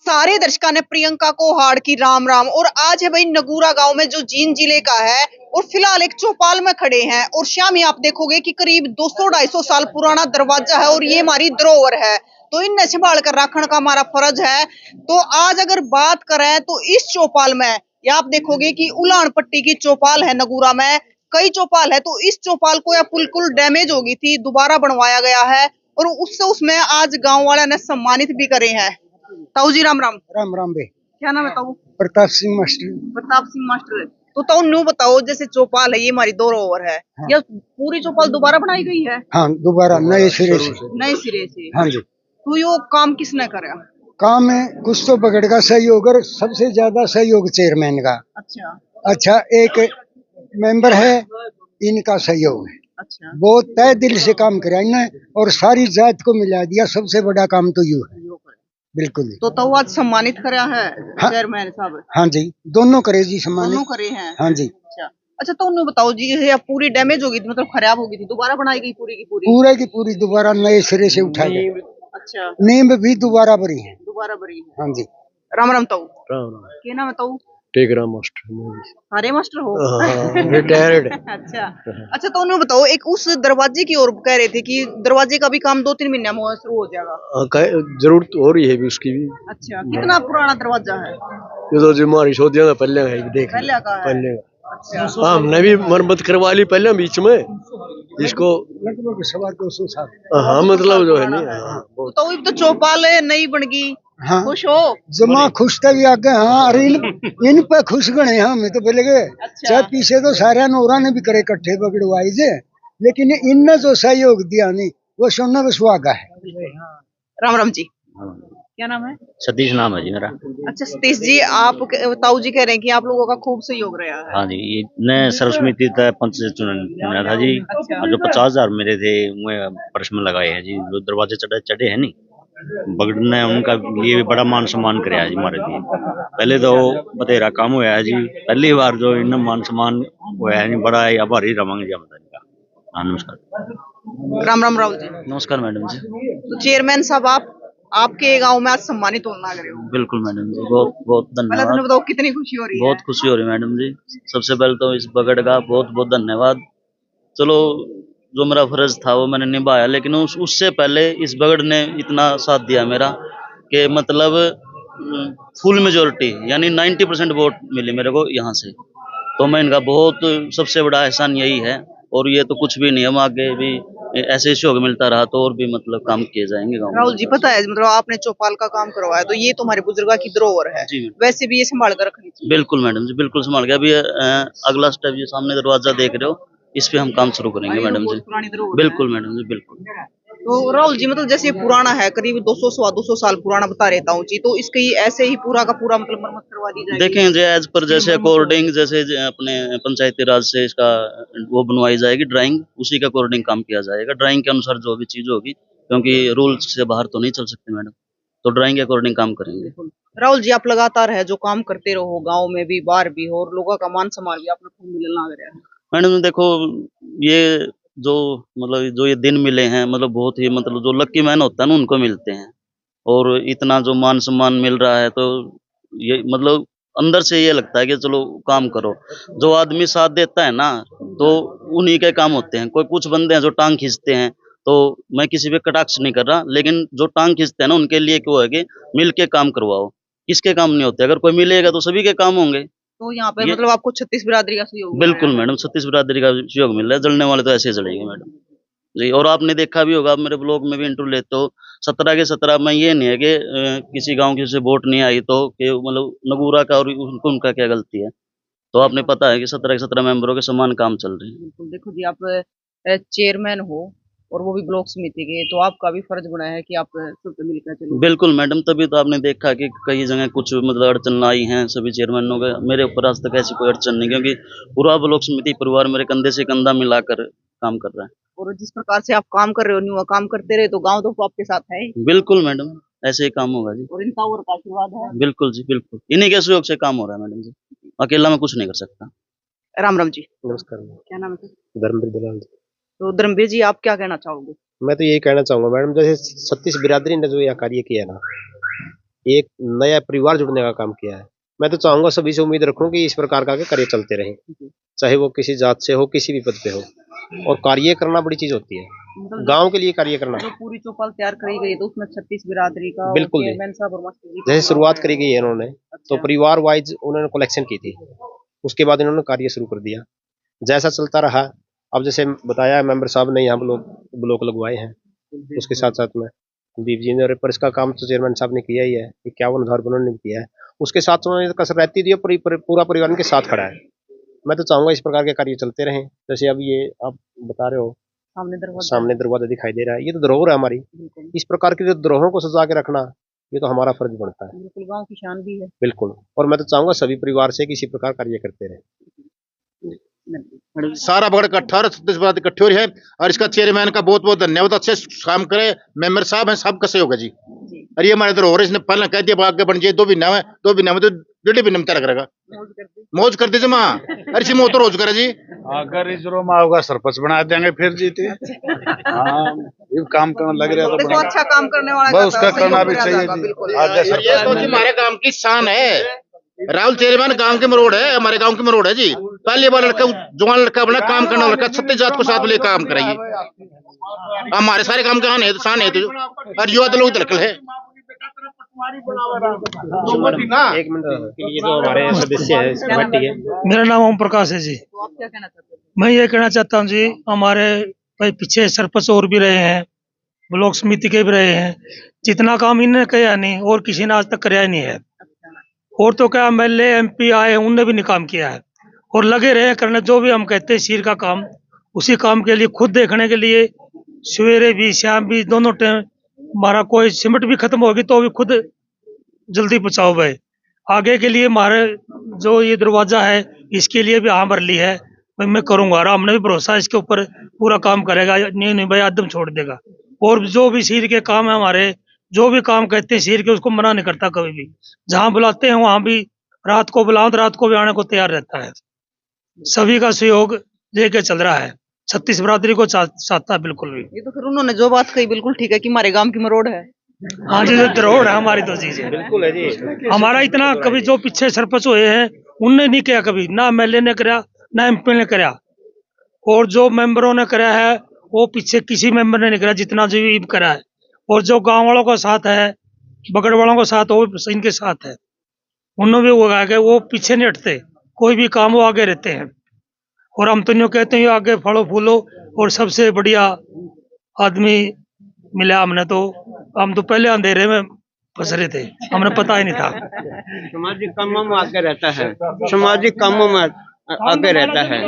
सारे दर्शकों ने प्रियंका को हार्ड की राम राम। और आज है भाई नगूरा गांव में जो जींद जिले का है, और फिलहाल एक चौपाल में खड़े हैं। और शाम ही आप देखोगे कि करीब 200-250 साल पुराना दरवाजा है और ये हमारी धरोहर है, तो इन्हें संभाल कर रखने का हमारा फर्ज है। तो आज अगर बात करें तो इस चौपाल में या आप देखोगे कि उलान पट्टी की चौपाल है नगूरा में, कई चौपाल है, तो इस चौपाल को या बिल्कुल डैमेज हो गई थी, दोबारा बनवाया गया है और उसमें आज गांव वाले ने सम्मानित भी करे हैं। ताऊ जी राम राम। राम राम बे। क्या नाम है ताऊ? प्रताप सिंह मास्टर। प्रताप सिंह मास्टर। तो ताऊ न्यू बताओ, जैसे चौपाल है ये हमारी धरोहर है, हाँ। ये पूरी चौपाल दोबारा बनाई गई है? हाँ, दोबारा नए सिरे से। नए सिरे से? हाँ जी। तो यो काम किसने करा? काम में कुछ तो बगड़ का सहयोग और सबसे ज्यादा सहयोग चेयरमैन का। अच्छा, एक मेंबर है, इनका सहयोग है। अच्छा, बहुत तय दिल से काम कराया इन्हें और सारी जात को मिला दिया। सबसे बड़ा काम तो यू है। बिल्कुल। तो ताऊ आज सम्मानित करा है हाँ, चेयरमैन साहब? हाँ जी, दोनों करे जी सम्मानित। दोनों करे हैं? हाँ जी। अच्छा तो उन्हें बताओ जी, ये पूरी डैमेज हो गई थी, मतलब खराब हो गई थी, दोबारा बनाई गई पूरी की पूरी? पूरे की पूरी दोबारा नए सिरे से उठा गए। अच्छा, नींब भी दोबारा भरी है। दोबारा भरी है? हाँ जी। राम राम ताऊ। राम राम। क्या नाम है ताऊ? टेकराम मास्टर। हरे मास्टर हो? रिटायर्ड। अच्छा अच्छा, तो उन्हें बताओ, एक उस दरवाजे की ओर कह रहे थे कि दरवाजे का भी काम 2-3 महीने में शुरू हो जाएगा। जरूरत हो रही है भी उसकी भी। अच्छा, कितना पुराना दरवाजा है? ये तो जो हमारी शोधियां का पहले है, देख पहले का है? पहले का। अच्छा, हाँ, हमने भी मरम्मत करवा ली पहले बीच में इसको। लगभग 250 साल। हाँ, मतलब जो है नहीं। हाँ, तो अब तो चौपाल नई बन गई। हाँ, खुश हो? जमा खुश तभी आगे। हाँ, अरे इन पे खुश गणे हम तो बोले गए। अच्छा। चाहे पीछे तो सारे नौरा ने भी करे इकट्ठे बगड़वाई जे, लेकिन इनने जो सहयोग दिया नहीं वो सुनना भी सुहागा है। राम राम जी। क्या नाम है? सतीश नाम है जी मेरा। अच्छा सतीश जी, आप ताऊ जी कह रहे हैं कि आप लोगों का खूब सहयोग रहा है। हाँ जी, ये ने सर्वसमिति तय पंच से चुना था जी। अच्छा। और जो 50,000 मेरे थे उन्हें पर्स में लगाए हैं जी। जो दरवाजे चढ़े हैं नहीं, बगड़ ने उनका लिए भी बड़ा मान सम्मान कराया जी हमारे लिए। पहले तो बतेरा काम हुआ है जी, पहली बार जो इन मान सम्मान हुआ है जी, बड़ा ही आभारी रवांगे जी हम इनका। हाँ, नमस्कार। राम राम राहुल जी। नमस्कार मैडम जी। तो चेयरमैन साहब, आप आपके गांव में आज सम्मानित होने लग रहे हो? बिल्कुल मैडम जी, बहुत बहुत पहले धन्यवाद। तो बताओ कितनी खुशी हो रही है? बहुत खुशी हो रही है मैडम जी। सबसे पहले तो इस बगड़ का बहुत बहुत धन्यवाद। चलो, जो मेरा फर्ज था वो मैंने निभाया, लेकिन उससे पहले इस बगड़ ने इतना साथ दिया मेरा कि मतलब फुल मेजोरिटी यानी 90% वोट मिली मेरे को यहाँ से। तो मैं इनका बहुत सबसे बड़ा एहसान यही है। और ये तो कुछ भी नहीं, हम आगे भी ऐसे ही सहयोग मिलता रहा तो और भी मतलब काम किए जाएंगे गाँव में। राहुल जी, पता है मतलब आपने चौपाल का काम करवाया, तो ये तुम्हारे बुजुर्गा की धरोहर है जी वैसे भी ये संभाल कर रखनी चाहिए। बिल्कुल मैडम जी, बिल्कुल संभाल के। अभी अगला स्टेप ये सामने दरवाजा देख रहे हो, इस पे हम काम शुरू करेंगे मैडम जी। पुरानी धरोहर है। बिल्कुल मैडम जी, बिल्कुल। तो राहुल जी, मतलब जैसे पुराना है, करीब 200-250 साल पुराना बता रहता हूँ जी, तो इसकी ऐसे ही पूरा का पूरा मतलब मरम्मत करवा दी जाएगी? देखें जी, एज पर जैसे अकॉर्डिंग जैसे अपने पंचायती राज से इसका वो बनवाई जाएगी ड्राइंग, उसी के अकॉर्डिंग काम किया जाएगा। ड्राइंग के अनुसार जो भी चीज होगी, क्योंकि रूल्स से बाहर तो नहीं चल सकते मैडम, तो ड्राइंग के अकॉर्डिंग काम करेंगे। राहुल जी, आप लगातार है जो काम करते रहो, गांव में भी बाहर भी हो, और लोगों का मान सम्मान भी आपने खूब मिलना लग रहा है। मैडम देखो, ये जो मतलब जो ये दिन मिले हैं, मतलब बहुत ही मतलब जो लक्की मैन होता है ना उनको मिलते हैं। और इतना जो मान सम्मान मिल रहा है, तो ये मतलब अंदर से ये लगता है कि चलो काम करो। जो आदमी साथ देता है ना, तो उन्हीं के काम होते हैं। कोई कुछ बंदे हैं जो टांग खींचते हैं, तो मैं किसी पे कटाक्ष नहीं कर रहा, लेकिन जो टांग खींचते हैं ना उनके लिए क्यों है कि मिल के काम करवाओ। किसके काम नहीं होते? अगर कोई मिलेगा तो सभी के काम होंगे। तो यहाँ पे ये मतलब आपको 36 बिरादरी का सहयोग मिला बिल्कुल है? मैडम, 36 बिरादरी का सहयोग मिल रहा है। जलने वाले तो ऐसे ही जलेंगे मैडम जी। और आपने देखा भी होगा, आप मेरे ब्लॉग में भी इंटरव्यू लेते हो, 17 के 17 में ये नहीं है कि किसी गांव की से वोट नहीं आई तो कि मतलब नगूरा का और उनका क्या गलती है। तो आपने पता है कि 17 के 17 मेंबरों के समान काम चल रहे हैं। बिल्कुल। देखो जी, आप चेयरमैन हो और वो भी ब्लॉक समिति के, तो आपका भी फर्ज बना है कि आप सबसे मिलकर चलो। बिल्कुल मैडम, तभी तो आपने देखा कि कई जगह कुछ मतलब अड़चन आई हैं सभी चेयरमैनों के। मेरे ऊपर आज तक ऐसी कोई अड़चन नहीं, क्योंकि पूरा ब्लॉक समिति परिवार मेरे कंधे से कंधा मिलाकर काम कर रहा है। और जिस प्रकार से आप काम कर रहे हो, न्यू काम करते रहे, तो गांव तो आपके साथ है ही। बिल्कुल मैडम, ऐसे ही काम होगा जी। और इन टावर का आशीर्वाद है। बिल्कुल जी, बिल्कुल। इन्हीं के सहयोग से काम हो रहा है मैडम जी, अकेला मैं कुछ नहीं कर सकता। राम राम जी। नमस्कार। क्या नाम है सर? धर्मवीर दलाल जी। तो धर्मवीर जी, आप क्या कहना चाहोगे? मैं तो यही कहना चाहूंगा मैडम, जैसे 36 बिरादरी ने जो यह कार्य किया ना, एक नया परिवार जुड़ने का काम किया है। मैं तो चाहूंगा, सभी से उम्मीद रखूं कि इस प्रकार का कार्य चलते रहे, चाहे वो किसी जात से हो, किसी भी पद पे हो। और कार्य करना बड़ी चीज होती है, मतलब गांव के लिए कार्य करना। जो पूरी चौपाल तैयार करी गई है तो उसमें 36 बिरादरी का बिल्कुल जी। चेयरमैन साहब और मास्टर जी का जैसे शुरुआत करी गई है इन्होंने, तो अच्छा। परिवार वाइज उन्होंने कलेक्शन की थी, उसके बाद इन्होंने कार्य शुरू कर दिया, जैसा चलता रहा। अब जैसे बताया मेंबर साहब ने, यहाँ ब्लॉक लगवाए हैं, उसके साथ साथ में कुलदीप जी ने, और पर इसका काम तो चेयरमैन साहब ने किया ही है, 51 घर उन्होंने किया है। उसके साथ में कसर रहती थी, पूरा परिवार इनके साथ खड़ा है। मैं तो चाहूंगा इस प्रकार के कार्य चलते रहें। जैसे अब ये आप बता रहे हो, सामने दरवाजा दिखाई दे रहा है, ये तो धरोहर है हमारी। इस प्रकार की जो धरोहरों को सजा के रखना, ये तो हमारा फर्ज बनता है। बिल्कुल, गांव की शान भी है। बिल्कुल, और मैं तो चाहूंगा सभी परिवार से किसी प्रकार कार्य करते रहे। सारा बगड़ इकट्ठा और 36 बात इकट्ठी हो रही है, और इसका चेयरमैन का बहुत बहुत धन्यवाद। अच्छे काम करे, मेंबर साहब हैं, सबका सहयोग है जी। और ये हमारे धरोहर, इसने पहले कह दिया आगे बन जाए, 2 महीना में तो 1.5 महीने में तैयार करेगा। मौज कर दीजिए माँ, अरे इसी में तो रोज करे जी। अगर इस रो माँ होगा सरपंच बना देंगे फिर जीते। हाँ, ये काम करने लग रहा देखो, अच्छा काम करने वाला बस उसका करना भी चाहिए जी। बिल्कुल। आगे और ये तो जी हमारे गांव की शान है। राहुल चेयरमैन गांव के मरोड़ है, हमारे गांव के मरोड़ है जी। पहली बार लड़का, जवान लड़का बना, काम करना लड़का, 36 जात को साथ ले काम कराइए। हमारे सारे काम का शान है, और युवा लोग दलकल है। एक मिनट, ये जो हमारे सदस्य है इस कमेटी के। मेरा नाम ओम प्रकाश है जी। तो आप क्या कहना चाहते हैं? मैं ये कहना चाहता हूँ जी, हमारे भाई पीछे सरपंच और भी रहे हैं, ब्लॉक समिति के भी रहे हैं, जितना काम इन्होंने किया नहीं और किसी ने आज तक कराया नहीं है। और तो क्या MLA MP आए, उनने भी नहीं काम किया है, और लगे रहे करने जो भी हम कहते हैं शीर का काम, उसी काम के लिए खुद देखने के लिए सवेरे भी शाम भी दोनों टाइम हमारा कोई सिमट भी खत्म होगी तो भी खुद जल्दी पहुँचाओ भाई। आगे के लिए हमारे जो ये दरवाजा है, इसके लिए भी हाँ भर ली है भाई, मैं करूंगा, और हमने भी भरोसा इसके ऊपर पूरा काम करेगा। नहीं भाई, आदम छोड़ देगा। और जो भी शीर के काम है हमारे, जो भी काम कहते हैं शीर के, उसको मना नहीं करता कभी भी। जहाँ बुलाते हैं वहां भी, रात को बुलाओ तो रात को भी आने को तैयार रहता है। सभी का सहयोग लेके चल रहा है, 36 बिरादरी को चाहता है बिल्कुल भी। ये तो फिर उन्होंने जो बात कही बिल्कुल ठीक है कि हमारे गांव की मरोड़ है। हाँ जी, जो धरोहर है हमारी तो चीज है। बिल्कुल है जी। हमारा इतना कभी जो पीछे सरपंच हुए हैं उनने नहीं किया कभी, ना MLA ने कराया, ना MP ने कराया, और जो मेंबरों ने कराया है वो पीछे किसी मेंबर ने नहीं कराया जितना जो ये करा है। और जो गांव वालों का साथ है, बगड़ वालों का साथ, वो इनके साथ है। उन्होंने भी वो कहा कि वो पीछे नहीं हटते, कोई भी काम वो आगे रहते हैं। और हम तो यूँ कहते हैं आगे फलो फूलो, और सबसे बढ़िया आदमी मिला हमने तो। हम तो पहले अंधेरे में फंस रहे थे, हमें पता ही नहीं था। सामाजिक कामों में आगे रहता है, सामाजिक कामों में आगे रहता है।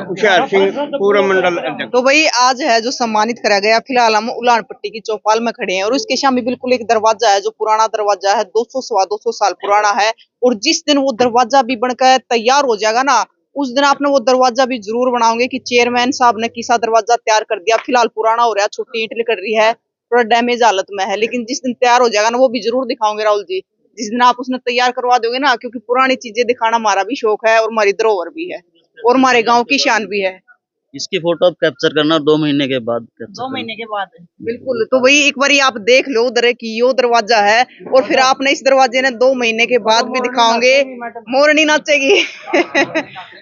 होशियार सिंह पूर्व मंडल अध्यक्ष। तो भाई आज है जो सम्मानित करा गया, फिलहाल हम उलान पट्टी की चौपाल में खड़े हैं, और उसके सामने बिल्कुल एक दरवाजा है जो पुराना दरवाजा है, 200 साल पुराना है। और जिस दिन वो दरवाजा भी बनकर तैयार हो जाएगा ना, उस दिन आपने वो दरवाजा भी जरूर बनाओगे कि चेयरमैन साहब ने किसा दरवाजा तैयार कर दिया। फिलहाल पुराना हो रहा है, छोटी ईंट निकल रही है, थोड़ा डैमेज हालत में है, लेकिन जिस दिन तैयार हो जाएगा ना, वो भी जरूर दिखाओगे राहुल जी। जिस दिन आप उसने तैयार करवा दोगे ना, क्योंकि पुरानी चीजें दिखाना हमारा भी शौक है, और हमारी धरोहर भी है, और हमारे गांव की शान भी है। इसकी फोटो आप कैप्चर करना 2 महीने के बाद कैप्चर 2 महीने के बाद बिल्कुल। तो वही एक बारी आप देख लो उधर की यो दरवाजा है, और फिर आपने इस दरवाजे ने 2 महीने के बाद भी दिखाओगे, मोरनी नाचेगी।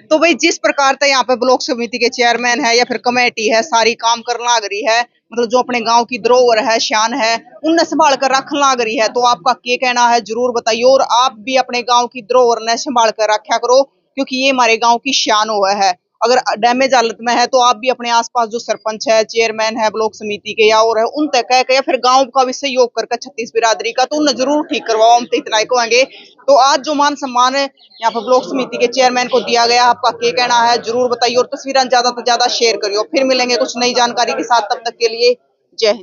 तो भाई जिस प्रकार से यहाँ पे ब्लॉक समिति के चेयरमैन है या फिर कमेटी है, सारी काम करना लग रही है, मतलब जो अपने गांव की धरोहर है, शान है, उन्हें संभाल कर रखना लग रही है। तो आपका क्या कहना है जरूर बताइए, और आप भी अपने गाँव की धरोहर ने संभाल कर रखा करो, क्योंकि ये हमारे गाँव की शान हुआ है। अगर डैमेज हालत में है तो आप भी अपने आसपास जो सरपंच है, चेयरमैन है ब्लॉक समिति के या और है, उन तक कह के या फिर गांव का भी सहयोग करके 36 बिरादरी का, तो उन्हें जरूर ठीक करवाओ। हम तो इतना ही कहेंगे। तो आज जो मान सम्मान यहाँ पर ब्लॉक समिति के चेयरमैन को दिया गया, आपका क्या कहना है जरूर बताइए, और तस्वीरें ज्यादा से ज्यादा शेयर करियो। फिर मिलेंगे कुछ नई जानकारी के साथ, तब तक के लिए जय हिंद।